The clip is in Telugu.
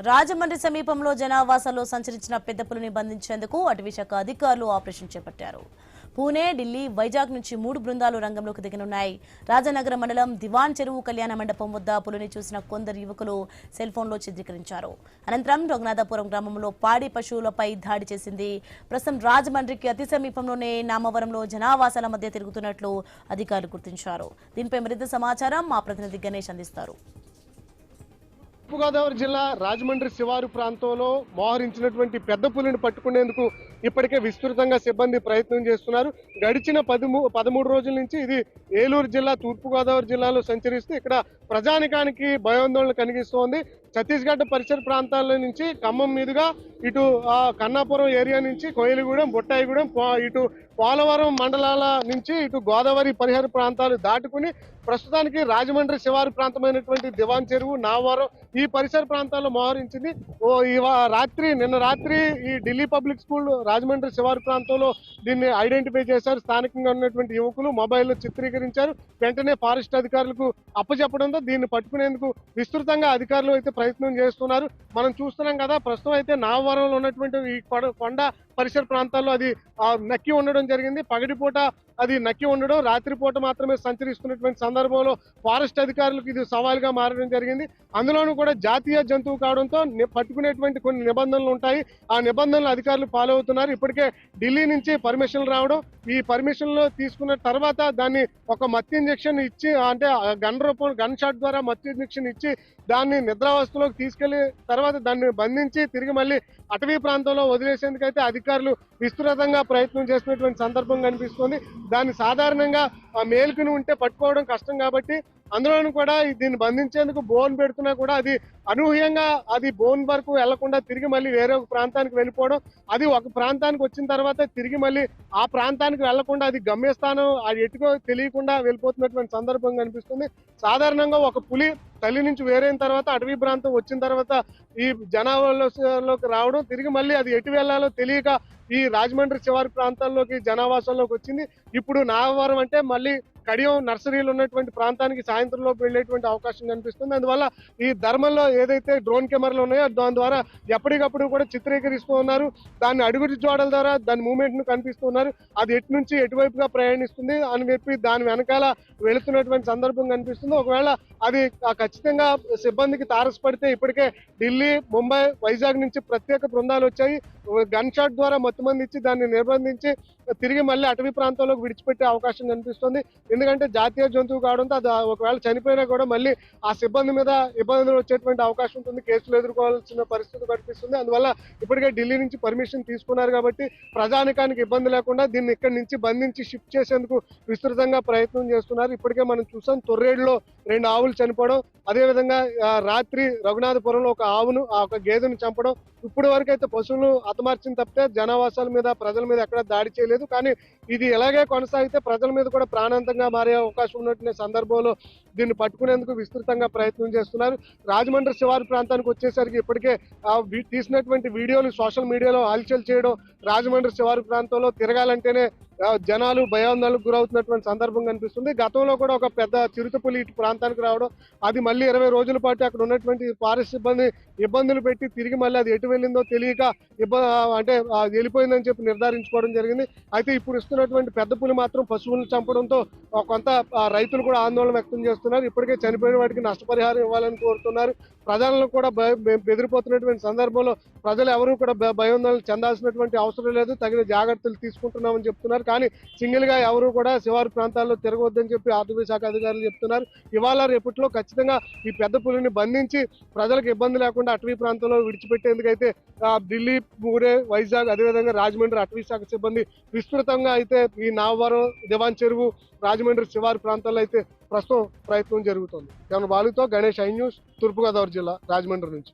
రాజమండ్రి సమీపంలో జనావాసాల్లో సంచరించిన పెద్ద పులిని బంధించేందుకు అటవీ శాఖ అధికారులు ఆపరేషన్ చేపట్టారు. పూణే, ఢిల్లీ, వైజాగ్ నుంచి 3 బృందాలు రంగంలోకి దిగనున్నాయి. రాజనగర మండలం దివాన్ చెరువు కళ్యాణ మండపం వద్ద పులిని చూసిన కొందరు యువకులు సెల్ ఫోన్లో చిత్రీకరించారు. అనంతరం రఘునాథపురం గ్రామంలో పాడి పశువులపై దాడి చేసింది. ప్రస్తుతం రాజమండ్రికి అతి సమీపంలోనే నామవరంలో జనావాసాల మధ్య తిరుగుతున్నట్లు అధికారులు గుర్తించారు. దీనిపై మరింత సమాచారం మా ప్రతినిధి గణేష్ అందిస్తారు. తూర్పుగోదావరి జిల్లా రాజమండ్రి శివారు ప్రాంతంలో మోహరించినటువంటి పెద్ద పులిని పట్టుకునేందుకు ఇప్పటికే విస్తృతంగా సిబ్బంది ప్రయత్నం చేస్తున్నారు. గడిచిన 13 రోజుల నుంచి ఇది ఏలూరు జిల్లా, తూర్పుగోదావరి జిల్లాలో సంచరిస్తూ ఇక్కడ ప్రజానికానికి భయాందోళన కలిగిస్తోంది. ఛత్తీస్గఢ్ పరిసర ప్రాంతాల నుంచి ఖమ్మం మీదుగా ఇటు కన్నాపురం ఏరియా నుంచి కోయిలగూడెం, బుట్టాయిగూడెం, ఇటు పోలవరం మండలాల నుంచి ఇటు గోదావరి పరిసర ప్రాంతాలు దాటుకుని ప్రస్తుతానికి రాజమండ్రి శివారు ప్రాంతమైనటువంటి దివాన్ చెరువు, నావరం ఈ పరిసర ప్రాంతాల్లో మోహరించింది. నిన్న రాత్రి ఈ ఢిల్లీ పబ్లిక్ స్కూల్ రాజమండ్రి శివారు ప్రాంతంలో దీన్ని ఐడెంటిఫై చేశారు. స్థానికంగా ఉన్నటువంటి యువకులు మొబైల్లో చిత్రీకరించారు. వెంటనే ఫారెస్ట్ అధికారులకు అప్పచెప్పడంతో దీన్ని పట్టుకునేందుకు విస్తృతంగా అధికారులు అయితే ప్రయత్నం చేస్తున్నారు. మనం చూస్తున్నాం కదా, ప్రస్తుతం అయితే నావరంలో ఉన్నటువంటి ఈ కొండ పరిసర ప్రాంతాల్లో అది నక్కి ఉండడం జరిగింది. పగటిపూట అది నక్కి ఉండడం, రాత్రిపూట మాత్రమే సంచరిస్తున్నటువంటి సందర్భంలో ఫారెస్ట్ అధికారులకు ఇది సవాల్గా మారడం జరిగింది. అందులోనూ కూడా జాతీయ జంతువు కావడంతో పట్టుకునేటువంటి కొన్ని నిబంధనలు ఉంటాయి. ఆ నిబంధనలు అధికారులు ఫాలో అవుతున్నారు. ఇప్పటికే ఢిల్లీ నుంచి పర్మిషన్లు రావడం, ఈ పర్మిషన్లు తీసుకున్న తర్వాత దాన్ని ఒక మత్తు ఇంజెక్షన్ ఇచ్చి, అంటే గన్ షాట్ ద్వారా మత్తు ఇంజెక్షన్ ఇచ్చి దాన్ని నిద్రావస్థలోకి తీసుకెళ్లి తర్వాత దాన్ని బంధించి తిరిగి మళ్ళీ అటవీ ప్రాంతంలో వదిలేసేందుకైతే అధికారులు విస్తృతంగా ప్రయత్నం చేస్తున్నటువంటి సందర్భం కనిపిస్తుంది. దాన్ని సాధారణంగా మేల్కొని ఉంటే పట్టుకోవడం కష్టం కాబట్టి అందులోనూ కూడా దీన్ని బంధించేందుకు బోన్ పెడుతున్నా కూడా అది అనూహ్యంగా అది బోన్ వరకు వెళ్లకుండా తిరిగి మళ్ళీ వేరే ఒక ప్రాంతానికి వెళ్ళిపోవడం, అది ఒక ప్రాంతానికి వచ్చిన తర్వాత తిరిగి మళ్ళీ ఆ ప్రాంతానికి వెళ్లకుండా అది గమ్యస్థానం అది ఎటుకో తెలియకుండా వెళ్ళిపోతున్నటువంటి సందర్భం కనిపిస్తుంది. సాధారణంగా ఒక పులి తల్లి నుంచి వేరైన తర్వాత అటవీ ప్రాంతం వచ్చిన తర్వాత ఈ జనావాసాల్లోకి రావడం, తిరిగి మళ్ళీ అది ఎటు వెళ్లాలో తెలియక ఈ రాజమండ్రి శివారు ప్రాంతాల్లోకి జనావాసాల్లోకి వచ్చింది. ఇప్పుడు నాగవరం అంటే మళ్ళీ కడియం నర్సరీలు ఉన్నటువంటి ప్రాంతానికి సాయంత్రంలో వెళ్ళేటువంటి అవకాశం కనిపిస్తుంది. అందువల్ల ఈ ధర్మంలో ఏదైతే డ్రోన్ కెమెరాలు ఉన్నాయో దాని ద్వారా ఎప్పటికప్పుడు కూడా చిత్రీకరిస్తూ ఉన్నారు. దాన్ని అడుగుడి జోడల ద్వారా దాని మూవ్మెంట్ ను కనిపిస్తున్నారు. అది ఎటు నుంచి ఎటువైపుగా ప్రయాణిస్తుంది అని చెప్పి దాని వెనకాల వెళుతున్నటువంటి సందర్భం కనిపిస్తుంది. ఒకవేళ అది ఖచ్చితంగా సిబ్బందికి తారసపడితే ఇప్పటికే ఢిల్లీ, ముంబై, వైజాగ్ నుంచి ప్రత్యేక బృందాలు వచ్చాయి. గన్ షాట్ ద్వారా మొత్తమంది ఇచ్చి దాన్ని నిర్బంధించి తిరిగి మళ్ళీ అటవీ ప్రాంతంలోకి విడిచిపెట్టే అవకాశం కనిపిస్తుంది. ఎందుకంటే జాతీయ జంతువు కావడంతో అది ఒకవేళ చనిపోయినా కూడా మళ్ళీ ఆ సిబ్బంది మీద ఇబ్బందులు వచ్చేటువంటి అవకాశం ఉంటుంది. కేసులు ఎదుర్కోవాల్సిన పరిస్థితి కనిపిస్తుంది. అందువల్ల ఇప్పటికే ఢిల్లీ నుంచి పర్మిషన్ తీసుకున్నారు కాబట్టి ప్రజానికానికి ఇబ్బంది లేకుండా దీన్ని ఇక్కడి నుంచి బంధించి షిఫ్ట్ చేసేందుకు విస్తృతంగా ప్రయత్నం చేస్తున్నారు. ఇప్పటికే మనం చూసాం, తొర్రేడులో 2 ఆవులు చనిపోవడం, అదేవిధంగా రాత్రి రఘునాథపురంలో ఒక గేదెను చంపడం. ఇప్పటి వరకు అయితే పశువులు హతమార్చిన తప్పితే జనావాసాల మీద, ప్రజల మీద ఎక్కడ దాడి చేయలేదు. కానీ ఇది ఎలాగే కొనసాగితే ప్రజల మీద కూడా ప్రాణాంతంగా మారే అవకాశం ఉన్నటువంటి సందర్భంలో దీన్ని పట్టుకునేందుకు విస్తృతంగా ప్రయత్నం చేస్తున్నారు. రాజమండ్రి శివారు ప్రాంతానికి వచ్చేసరికి ఇప్పటికే తీసినటువంటి వీడియోలు సోషల్ మీడియాలో హల్చల్ చేయడం, రాజమండ్రి శివారు ప్రాంతంలో తిరగాలంటేనే జనాలు భయాందోళనకు గురవుతున్నటువంటి సందర్భం కనిపిస్తుంది. గతంలో కూడా ఒక పెద్ద చిరుతపులి ఇటు ప్రాంతానికి రావడం, అది మళ్ళీ 20 రోజుల పాటు అక్కడ ఉన్నటువంటి ఫారెస్ట్ సిబ్బంది ఇబ్బందులు పెట్టి తిరిగి మళ్ళీ అది ఎటు వెళ్ళిందో తెలియక అంటే వెళ్ళిపోయిందని చెప్పి నిర్ధారించుకోవడం జరిగింది. అయితే ఇప్పుడు ఇస్తున్నటువంటి పెద్ద పులి మాత్రం పశువులను చంపడంతో కొంత రైతులు కూడా ఆందోళన వ్యక్తం చేస్తున్నారు. ఇప్పటికే చనిపోయిన వాటికి నష్టపరిహారం ఇవ్వాలని కోరుతున్నారు. ప్రజలను కూడా బెదిరిపోతున్నటువంటి సందర్భంలో ప్రజలు ఎవరూ కూడా భయాందోళన చెందాల్సినటువంటి అవసరం లేదు, తగిన జాగ్రత్తలు తీసుకుంటున్నామని చెప్తున్నారు. కానీ సింగిల్ గా ఎవరు కూడా శివారు ప్రాంతాల్లో తిరగవద్దని చెప్పి అటవీ శాఖ అధికారులు చెప్తున్నారు. ఇవాళ రేపట్లో ఖచ్చితంగా ఈ పెద్ద పులిని బంధించి ప్రజలకు ఇబ్బంది లేకుండా అటవీ ప్రాంతంలో విడిచిపెట్టేందుకైతే ఢిల్లీ, పూణే, వైజాగ్, అదేవిధంగా రాజమండ్రి అటవీ శాఖ సిబ్బంది విస్తృతంగా అయితే ఈ నావరం, దివాన్ చెరువు, రాజమండ్రి శివారు ప్రాంతాల్లో అయితే ప్రస్తుతం ప్రయత్నం జరుగుతుంది. బాలుతో గణేష్, ఐ న్యూస్, తూర్పుగోదావరి జిల్లా, రాజమండ్రి నుంచి.